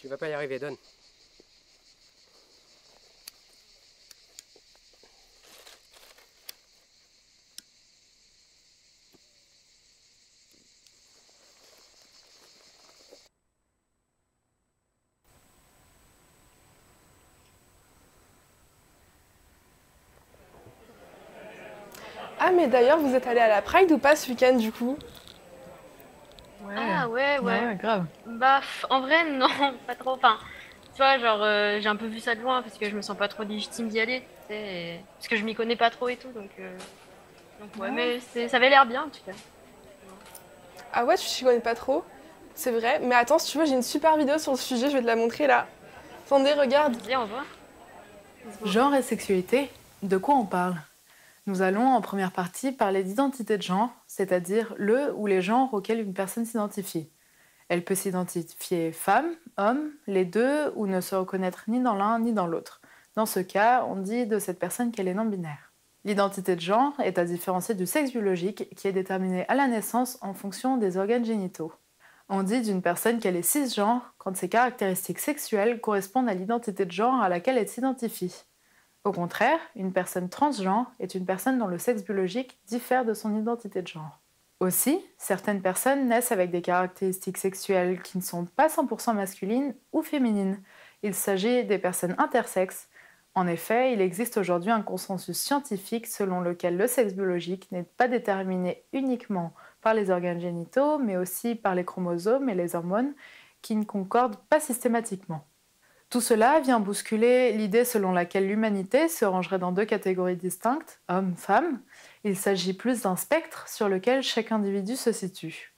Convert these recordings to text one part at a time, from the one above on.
Tu vas pas y arriver, donne. Ah, mais d'ailleurs, vous êtes allé à la Pride ou pas ce week-end du coup? Ouais, Ah ouais, ouais. ouais, grave. Bah, en vrai, non, pas trop. Enfin, tu vois, genre, j'ai un peu vu ça de loin parce que je me sens pas trop légitime d'y aller, tu sais, parce que je m'y connais pas trop et tout, donc ouais, mais ça avait l'air bien en tout cas. Ah ouais, tu t'y connais pas trop? C'est vrai. Mais attends, si tu veux, j'ai une super vidéo sur le sujet, je vais te la montrer là. Attendez, regarde. Vas-y, on voit. Genre et sexualité, de quoi on parle? Nous allons en première partie parler d'identité de genre, c'est-à-dire le ou les genres auxquels une personne s'identifie. Elle peut s'identifier femme, homme, les deux, ou ne se reconnaître ni dans l'un ni dans l'autre. Dans ce cas, on dit de cette personne qu'elle est non-binaire. L'identité de genre est à différencier du sexe biologique qui est déterminé à la naissance en fonction des organes génitaux. On dit d'une personne qu'elle est cisgenre quand ses caractéristiques sexuelles correspondent à l'identité de genre à laquelle elle s'identifie. Au contraire, une personne transgenre est une personne dont le sexe biologique diffère de son identité de genre. Aussi, certaines personnes naissent avec des caractéristiques sexuelles qui ne sont pas 100% masculines ou féminines. Il s'agit des personnes intersexes. En effet, il existe aujourd'hui un consensus scientifique selon lequel le sexe biologique n'est pas déterminé uniquement par les organes génitaux, mais aussi par les chromosomes et les hormones qui ne concordent pas systématiquement. Tout cela vient bousculer l'idée selon laquelle l'humanité se rangerait dans deux catégories distinctes, hommes-femmes. Il s'agit plus d'un spectre sur lequel chaque individu se situe.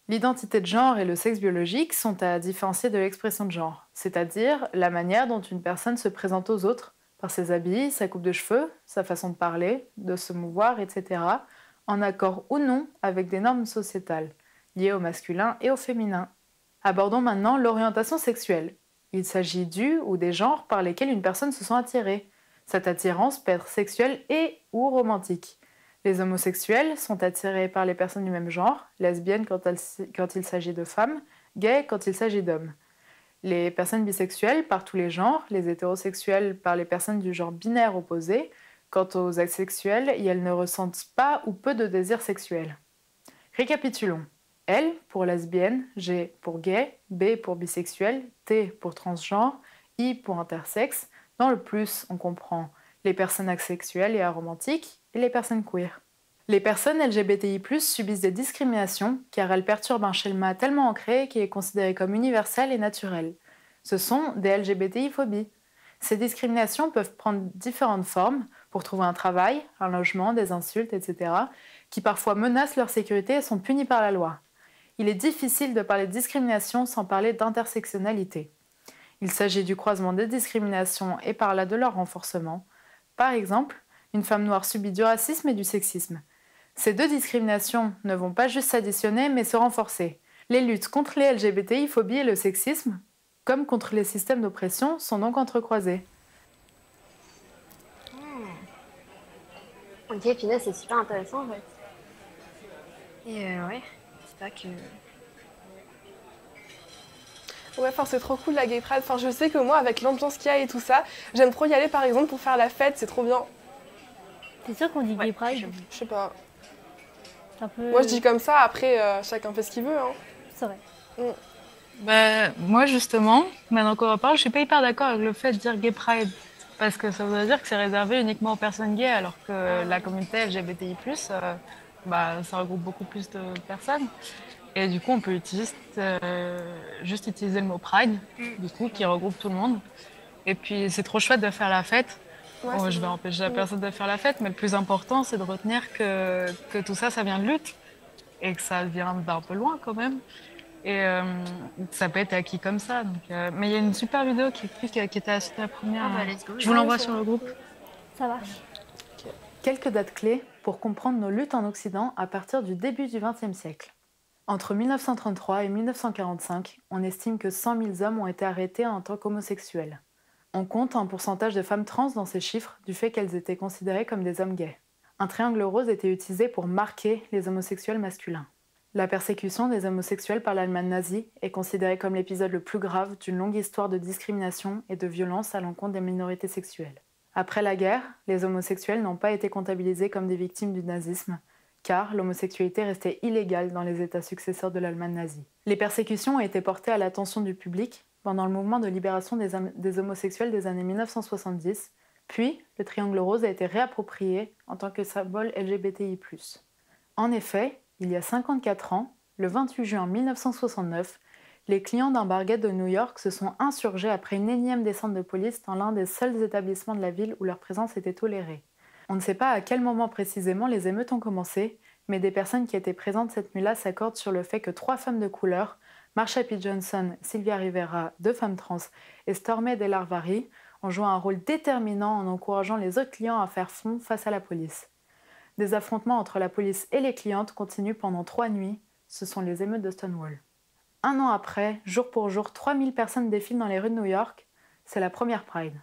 L'identité de genre et le sexe biologique sont à différencier de l'expression de genre, c'est-à-dire la manière dont une personne se présente aux autres, par ses habits, sa coupe de cheveux, sa façon de parler, de se mouvoir, etc., en accord ou non avec des normes sociétales, liées au masculin et au féminin. Abordons maintenant l'orientation sexuelle. Il s'agit du ou des genres par lesquels une personne se sent attirée. Cette attirance peut être sexuelle et ou romantique. Les homosexuels sont attirés par les personnes du même genre, lesbiennes quand il s'agit de femmes, gays quand il s'agit d'hommes. Les personnes bisexuelles par tous les genres, les hétérosexuels par les personnes du genre binaire opposé. Quant aux asexuels, elles ne ressentent pas ou peu de désir sexuel. Récapitulons. L pour lesbienne, G pour gay, B pour bisexuel, T pour transgenre, I pour intersexe. Dans le plus, on comprend les personnes asexuelles et aromantiques et les personnes queer. Les personnes LGBTI+, subissent des discriminations car elles perturbent un schéma tellement ancré qui est considéré comme universel et naturel. Ce sont des LGBTI-phobies. Ces discriminations peuvent prendre différentes formes pour trouver un travail, un logement, des insultes, etc., qui parfois menacent leur sécurité et sont punies par la loi. Il est difficile de parler de discrimination sans parler d'intersectionnalité. Il s'agit du croisement des discriminations et par là de leur renforcement. Par exemple, une femme noire subit du racisme et du sexisme. Ces deux discriminations ne vont pas juste s'additionner mais se renforcer. Les luttes contre les LGBTI-phobies et le sexisme, comme contre les systèmes d'oppression, sont donc entrecroisées. Ok, puis là, c'est super intéressant en fait. Et ouais, c'est pas que. Ouais, enfin, c'est trop cool la Gay Pride. Enfin, je sais que moi, avec l'ambiance qu'il y a et tout ça, j'aime trop y aller par exemple pour faire la fête, c'est trop bien. C'est sûr qu'on dit Gay Pride? Je sais pas. C'est un peu... Moi, je dis comme ça, après, chacun fait ce qu'il veut. Hein. C'est vrai. Bah, moi, justement, maintenant qu'on en parle, je suis pas hyper d'accord avec le fait de dire gay pride. Parce que ça voudrait dire que c'est réservé uniquement aux personnes gays, alors que la communauté LGBTI+, bah, ça regroupe beaucoup plus de personnes. Et du coup, on peut juste utiliser le mot pride, du coup, qui regroupe tout le monde. Et puis, c'est trop chouette de faire la fête. Ouais, Bon, c'est je vais vrai. empêcher la personne de faire la fête, mais le plus important, c'est de retenir que tout ça, ça vient de lutte. Et que ça vient d'un peu loin, quand même. Et ça peut être acquis comme ça. Mais il y a une super vidéo qui était à la première. Ah bah, let's go. Je vous l'envoie sur le groupe. Ça marche. Quelques dates clés pour comprendre nos luttes en Occident à partir du début du XXe siècle. Entre 1933 et 1945, on estime que 100 000 hommes ont été arrêtés en tant qu'homosexuels. On compte un pourcentage de femmes trans dans ces chiffres du fait qu'elles étaient considérées comme des hommes gays. Un triangle rose était utilisé pour marquer les homosexuels masculins. La persécution des homosexuels par l'Allemagne nazie est considérée comme l'épisode le plus grave d'une longue histoire de discrimination et de violence à l'encontre des minorités sexuelles. Après la guerre, les homosexuels n'ont pas été comptabilisés comme des victimes du nazisme, car l'homosexualité restait illégale dans les États successeurs de l'Allemagne nazie. Les persécutions ont été portées à l'attention du public pendant le mouvement de libération des homosexuels des années 1970, puis le triangle rose a été réapproprié en tant que symbole LGBTI+. En effet, il y a 54 ans, le 28 juin 1969, les clients d'un bar gay de New York se sont insurgés après une énième descente de police dans l'un des seuls établissements de la ville où leur présence était tolérée. On ne sait pas à quel moment précisément les émeutes ont commencé, mais des personnes qui étaient présentes cette nuit-là s'accordent sur le fait que 3 femmes de couleur, Marsha P. Johnson, Sylvia Rivera, 2 femmes trans et Stormy Delavarry, ont joué un rôle déterminant en encourageant les autres clients à faire front face à la police. Des affrontements entre la police et les clientes continuent pendant 3 nuits. Ce sont les émeutes de Stonewall. 1 an après, jour pour jour, 3000 personnes défilent dans les rues de New York. C'est la première Pride.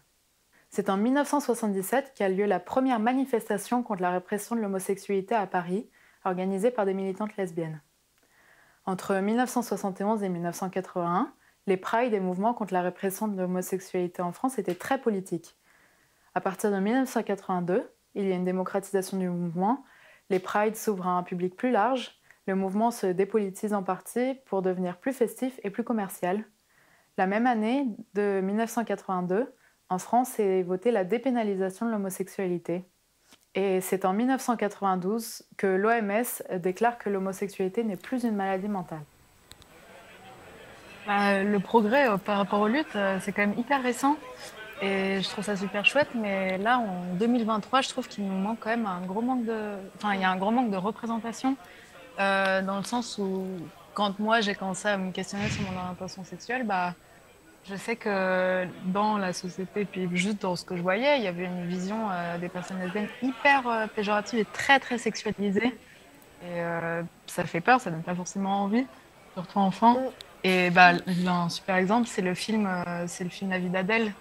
C'est en 1977 qu'a lieu la première manifestation contre la répression de l'homosexualité à Paris, organisée par des militantes lesbiennes. Entre 1971 et 1981, les Prides et mouvements contre la répression de l'homosexualité en France étaient très politiques. À partir de 1982, il y a une démocratisation du mouvement, les Prides s'ouvrent à un public plus large, le mouvement se dépolitise en partie pour devenir plus festif et plus commercial. La même année, de 1982, en France est votée la dépénalisation de l'homosexualité. Et c'est en 1992 que l'OMS déclare que l'homosexualité n'est plus une maladie mentale. Le progrès par rapport aux luttes, c'est quand même hyper récent. Et je trouve ça super chouette, mais là, en 2023, je trouve qu'il nous manque quand même un gros manque de... Enfin, il y a un gros manque de représentation, dans le sens où, quand moi, j'ai commencé à me questionner sur mon orientation sexuelle, je sais que dans la société, puis juste dans ce que je voyais, il y avait une vision des personnes lesbiennes hyper péjorative et très, très sexualisée. Et ça fait peur, ça donne pas forcément envie, surtout enfant. Et un super exemple, c'est le film La vie d'Adèle.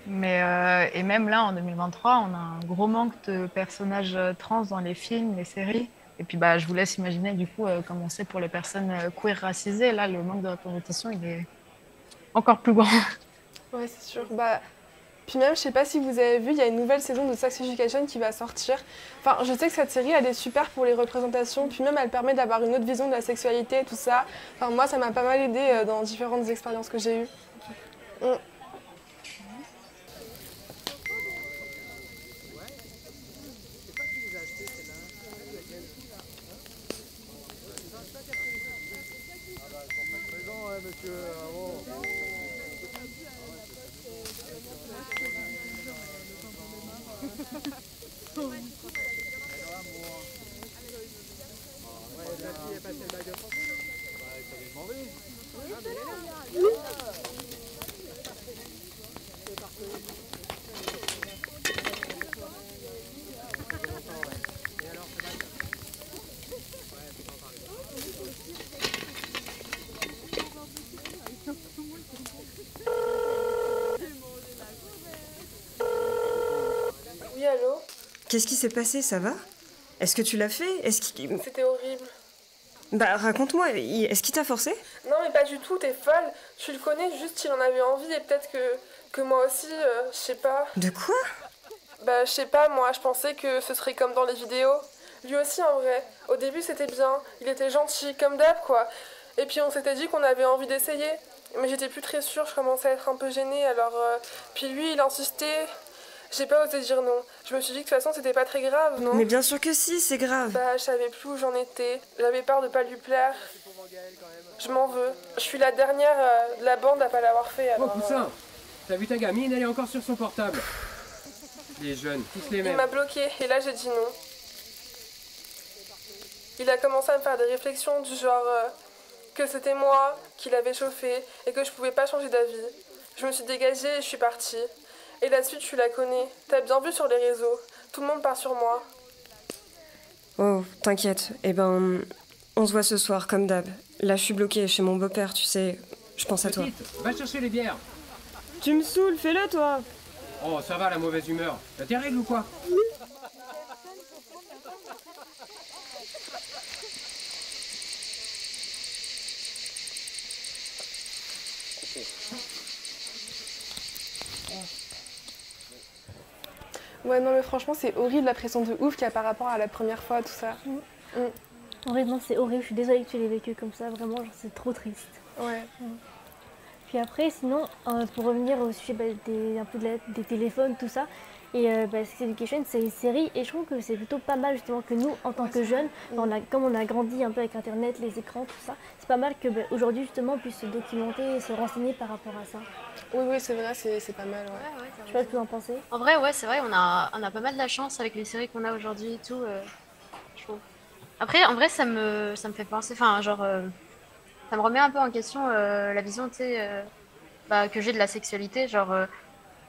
Mais et même là, en 2023, on a un gros manque de personnages trans dans les films, les séries. Et puis je vous laisse imaginer du coup comment c'est pour les personnes queer racisées. Là, le manque de représentation, il est encore plus grand. Ouais, c'est sûr. Puis même, je sais pas si vous avez vu, il y a une nouvelle saison de Sex Education qui va sortir. Enfin, je sais que cette série, elle est super pour les représentations. Puis même, elle permet d'avoir une autre vision de la sexualité et tout ça. Enfin, moi, ça m'a pas mal aidé dans différentes expériences que j'ai eues. Oui, allô ? Qu'est-ce qui s'est passé, ça va? Est-ce que tu l'as fait? C'était horrible. Raconte-moi, est-ce qu'il t'a forcé? Non, mais pas du tout, t'es folle. Tu le connais, juste il en avait envie et peut-être que moi aussi, je sais pas. De quoi? Je sais pas, moi, je pensais que ce serait comme dans les vidéos. Lui aussi, en vrai. Au début, c'était bien. Il était gentil, comme d'hab, quoi. Et puis, on s'était dit qu'on avait envie d'essayer. Mais j'étais plus très sûre, je commençais à être un peu gênée, alors... Puis lui, il insistait. J'ai pas osé dire non. Je me suis dit que de toute façon, c'était pas très grave, non? Mais bien sûr que si, c'est grave. Je savais plus où j'en étais. J'avais peur de pas lui plaire. Je m'en veux. Je suis la dernière de la bande à pas l'avoir fait, alors... Oh, poussin! T'as vu ta gamine, elle est encore sur son portable. Les jeunes, tous les mêmes. Il m'a bloqué et là j'ai dit non. Il a commencé à me faire des réflexions du genre que c'était moi qui l'avais chauffé et que je pouvais pas changer d'avis. Je me suis dégagée et je suis partie. Et la suite, tu la connais. T'as bien vu sur les réseaux. Tout le monde part sur moi. Oh, t'inquiète. On se voit ce soir, comme d'hab. Là, je suis bloquée chez mon beau-père, tu sais. Je pense à toi. Petite, va chercher les bières. Tu me saoules, fais-le, toi. Oh, ça va, la mauvaise humeur. T'as tes règles ou quoi? Ouais, non, mais franchement, c'est horrible la pression de ouf qu'il y a par rapport à la première fois, tout ça. Honnêtement, c'est horrible. Je suis désolée que tu l'aies vécu comme ça. Vraiment, genre, c'est trop triste. Ouais. Puis après, sinon, pour revenir au sujet un peu des téléphones, tout ça, et Sex Education, c'est une série, et je trouve que c'est plutôt pas mal justement que nous, en tant que jeunes, comme on a grandi un peu avec Internet, les écrans, tout ça, c'est pas mal que aujourd'hui justement on puisse se documenter et se renseigner par rapport à ça. Oui, c'est vrai, c'est pas mal. Ouais. Je sais pas ce que vous en pensez. En vrai, ouais, c'est vrai, on a pas mal de la chance avec les séries qu'on a aujourd'hui et tout, je trouve. Après, en vrai, ça me fait penser, enfin, genre, ça me remet un peu en question la vision, tu sais, que j'ai de la sexualité, genre,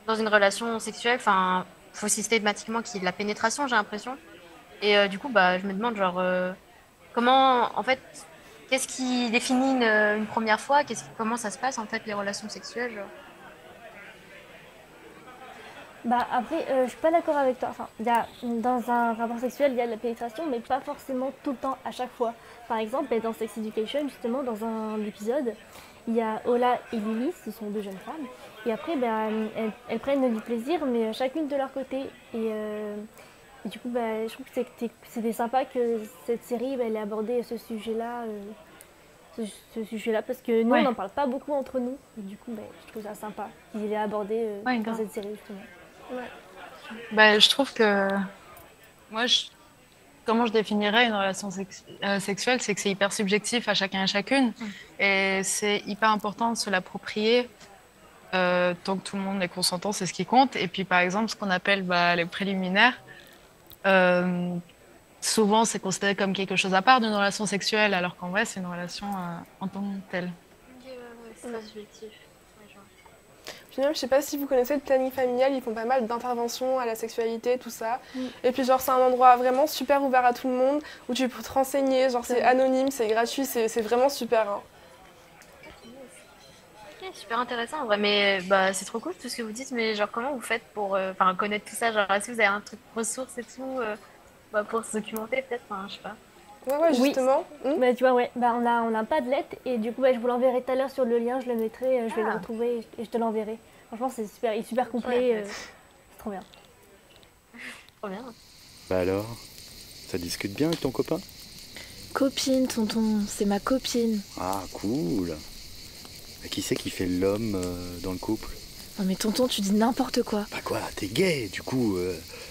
dans une relation sexuelle, enfin, faut systématiquement qu'il y ait de la pénétration, j'ai l'impression. Et du coup, je me demande, genre, comment, en fait, qu'est-ce qui définit une première fois, comment ça se passe, en fait, les relations sexuelles, genre. Après, je suis pas d'accord avec toi. Enfin, dans un rapport sexuel, il y a de la pénétration, mais pas forcément tout le temps, à chaque fois. Par exemple, dans Sex Education, justement, dans un épisode, il y a Ola et Lily, ce sont deux jeunes femmes. Et après, elles prennent du plaisir, mais chacune de leur côté. Et du coup, je trouve que c'était sympa que cette série, elle ait abordé ce sujet-là. Ce sujet-là, parce que nous, on n'en parle pas beaucoup entre nous. Et du coup, je trouve ça sympa qu'il ait abordé dans cette série, justement. Ouais. Je trouve que moi, comment je définirais une relation sexuelle, c'est que c'est hyper subjectif à chacun et chacune. Et c'est hyper important de se l'approprier. Tant que tout le monde est consentant, c'est ce qui compte. Et puis, par exemple, ce qu'on appelle les préliminaires, souvent, c'est considéré comme quelque chose à part d'une relation sexuelle, alors qu'en vrai, c'est une relation en tant que telle. Ok, ouais, c'est très subjectif. Puis même, je sais pas si vous connaissez le planning familial, ils font pas mal d'interventions à la sexualité, tout ça. Et puis genre, c'est un endroit vraiment super ouvert à tout le monde, où tu peux te renseigner, genre c'est anonyme, c'est gratuit, c'est vraiment super. Hein. Ok, super intéressant en vrai, mais c'est trop cool tout ce que vous dites, mais genre comment vous faites pour connaître tout ça, genre est-ce que vous avez un truc ressources et tout pour se documenter peut-être, je sais pas. Ouais, justement. Oui. Tu vois, on a un Padlet et du coup, je vous l'enverrai tout à l'heure sur le lien, je le mettrai, je vais le retrouver et je te l'enverrai. Franchement, c'est super, il est super complet, c'est trop bien. Trop bien. Alors, ça discute bien avec ton copain? Copine, tonton, c'est ma copine. Ah, cool. Mais qui c'est qui fait l'homme dans le couple? Non mais tonton, tu dis n'importe quoi. Bah quoi, t'es gay, du coup,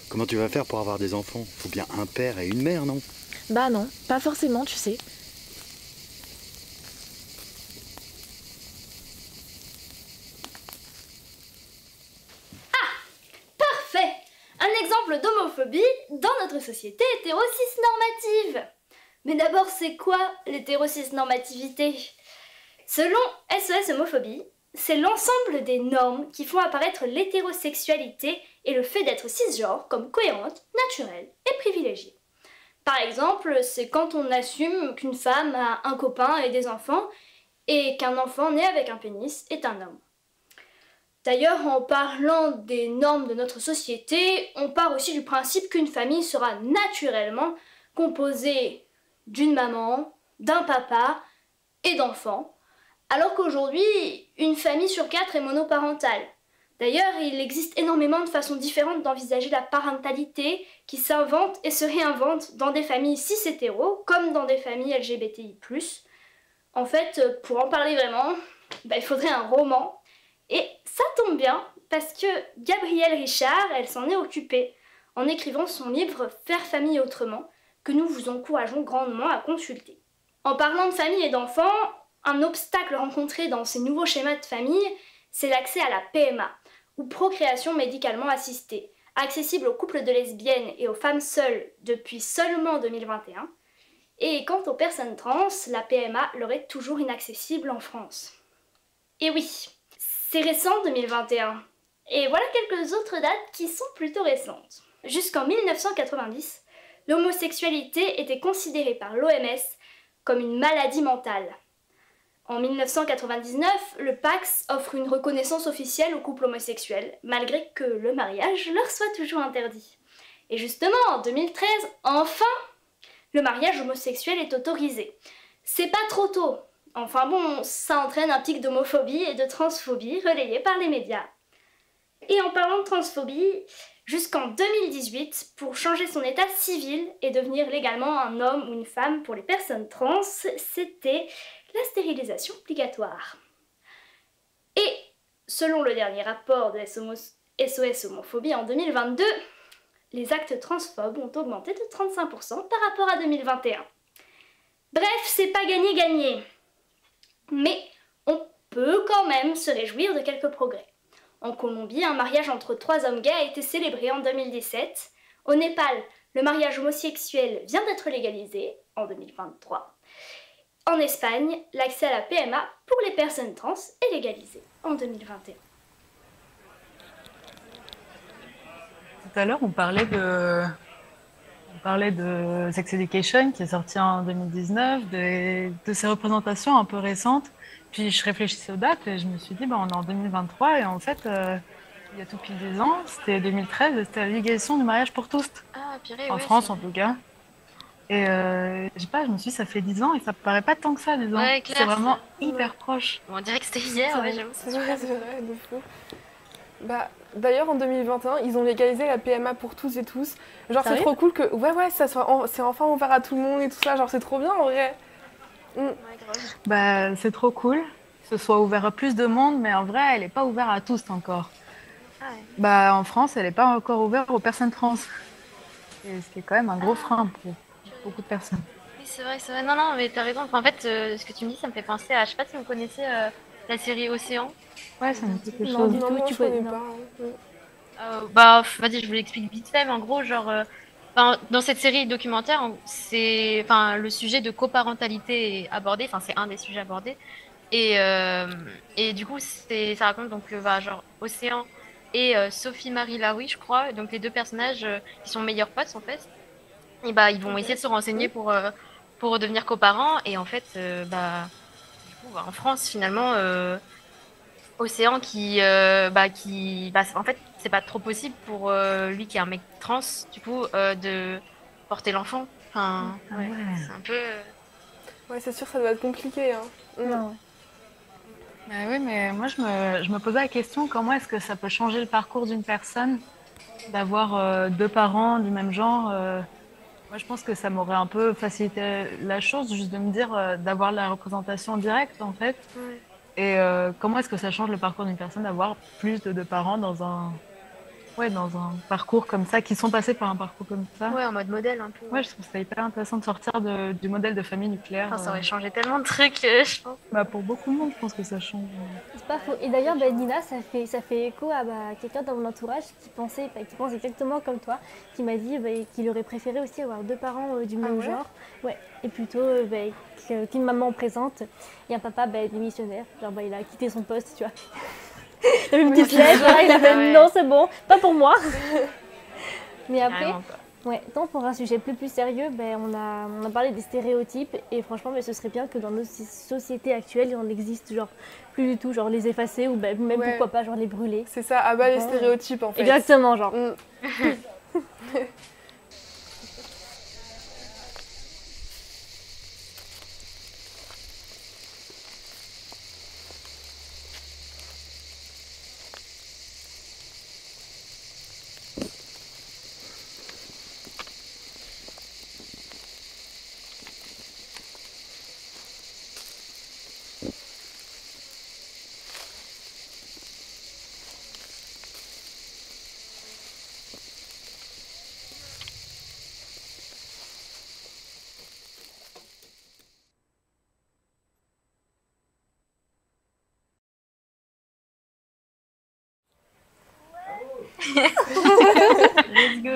comment tu vas faire pour avoir des enfants? Faut bien un père et une mère, non? Bah non, pas forcément, tu sais. Parfait! Un exemple d'homophobie dans notre société hétéro-cis-normative. Mais d'abord, c'est quoi l'hétéro-cis-normativité? Selon SOS Homophobie, c'est l'ensemble des normes qui font apparaître l'hétérosexualité et le fait d'être cisgenre comme cohérente, naturelle et privilégiée. Par exemple, c'est quand on assume qu'une femme a un copain et des enfants et qu'un enfant né avec un pénis est un homme. D'ailleurs, en parlant des normes de notre société, on part aussi du principe qu'une famille sera naturellement composée d'une maman, d'un papa et d'enfants, alors qu'aujourd'hui, une famille sur 4 est monoparentale. D'ailleurs, il existe énormément de façons différentes d'envisager la parentalité qui s'inventent et se réinventent dans des familles cis-hétéros comme dans des familles LGBTI+. En fait, pour en parler vraiment, il faudrait un roman. Et ça tombe bien, parce que Gabrielle Richard, elle s'en est occupée en écrivant son livre « Faire famille autrement », que nous vous encourageons grandement à consulter. En parlant de famille et d'enfants, un obstacle rencontré dans ces nouveaux schémas de famille, c'est l'accès à la PMA, ou procréation médicalement assistée, accessible aux couples de lesbiennes et aux femmes seules depuis seulement 2021. Et quant aux personnes trans, la PMA leur est toujours inaccessible en France. Et oui, c'est récent 2021. Et voilà quelques autres dates qui sont plutôt récentes. Jusqu'en 1990, l'homosexualité était considérée par l'OMS comme une maladie mentale. En 1999, le PAX offre une reconnaissance officielle aux couples homosexuels, malgré que le mariage leur soit toujours interdit. Et justement, en 2013, enfin, le mariage homosexuel est autorisé. C'est pas trop tôt, Enfin bon, ça entraîne un pic d'homophobie et de transphobie relayé par les médias. Et en parlant de transphobie, jusqu'en 2018, pour changer son état civil et devenir légalement un homme ou une femme pour les personnes trans, c'était la stérilisation obligatoire. Et selon le dernier rapport de SOS Homophobie en 2022, les actes transphobes ont augmenté de 35% par rapport à 2021. Bref, c'est pas gagné-gagné. Mais on peut quand même se réjouir de quelques progrès. En Colombie, un mariage entre 3 hommes gays a été célébré en 2017. Au Népal, le mariage homosexuel vient d'être légalisé en 2023. En Espagne, l'accès à la PMA pour les personnes trans est légalisé en 2021. Tout à l'heure, on parlait de Sex Education qui est sorti en 2019, de ces représentations un peu récentes. Puis je réfléchissais aux dates et je me suis dit, on est en 2023 et en fait, il y a tout pile 10 ans, c'était 2013, c'était la légalisation du mariage pour tous. Ah, purée, en France en tout cas. Et je sais pas, je me suis dit, ça fait 10 ans et ça paraît pas tant que ça, 10 ans. Ouais, clair, c'est vraiment hyper proche. On dirait que c'était hier, ouais, j'avoue. C'est vrai, de fou. D'ailleurs, en 2021, ils ont légalisé la PMA pour tous et tous. Genre, c'est trop cool que... Ouais, c'est enfin ouvert à tout le monde et tout ça. Genre, c'est trop bien, en vrai. C'est trop cool que ce soit ouvert à plus de monde, mais en vrai, elle n'est pas ouverte à tous encore. Ah ouais. En France, elle n'est pas encore ouverte aux personnes trans. Et ce qui est quand même un gros frein pour beaucoup de personnes. Oui, c'est vrai. Non, mais t'as raison. Enfin, en fait, ce que tu me dis, ça me fait penser à... Je sais pas si vous connaissez la série Océan. Ouais, ça me dit quelque Non, chose. du tout, tu connais Vas-y, pas. je vous l'explique vite fait, mais en gros, genre, dans cette série documentaire, le sujet de coparentalité est abordé, c'est un des sujets abordés, et du coup, ça raconte donc, genre, Océan et Sophie-Marie Laroui, je crois, donc les deux personnages qui sont meilleurs potes, en fait, et ils vont essayer de se renseigner pour devenir coparents, et en fait, du coup, en France, finalement, Océan en fait, c'est pas trop possible pour lui qui est un mec trans, du coup, de porter l'enfant. Enfin, c'est un peu... Ouais, c'est sûr, ça doit être compliqué. Hein. Non. Oui, mais moi, je me posais la question, comment est-ce que ça peut changer le parcours d'une personne d'avoir 2 parents du même genre Moi, je pense que ça m'aurait un peu facilité la chose, juste de me dire d'avoir la représentation directe, en fait. Ouais. Et comment est-ce que ça change le parcours d'une personne d'avoir plus de 2 parents dans un parcours comme ça, qui sont passés par un parcours comme ça. Ouais, en mode modèle un peu. Ouais, je trouve ça hyper intéressant de sortir du modèle de famille nucléaire. Enfin, ça aurait changé tellement de trucs, je pense. Pour beaucoup de monde, je pense que ça change. C'est pas faux. Et d'ailleurs, Nina, ça fait écho à quelqu'un dans mon entourage qui pense exactement comme toi, qui m'a dit qu'il aurait préféré aussi avoir 2 parents du même genre. Ouais. Et plutôt qu'une maman présente et un papa démissionnaire. Genre, il a quitté son poste, tu vois. Il avait une petite lettre, il a fait non, c'est bon, pas pour moi. Mais après, tant pour un sujet plus sérieux, on a parlé des stéréotypes et franchement, ce serait bien que dans nos sociétés actuelles, il en existe genre plus du tout, genre les effacer ou même pourquoi pas genre les brûler. C'est ça, abat les stéréotypes en fait. Exactement, genre. Let's go.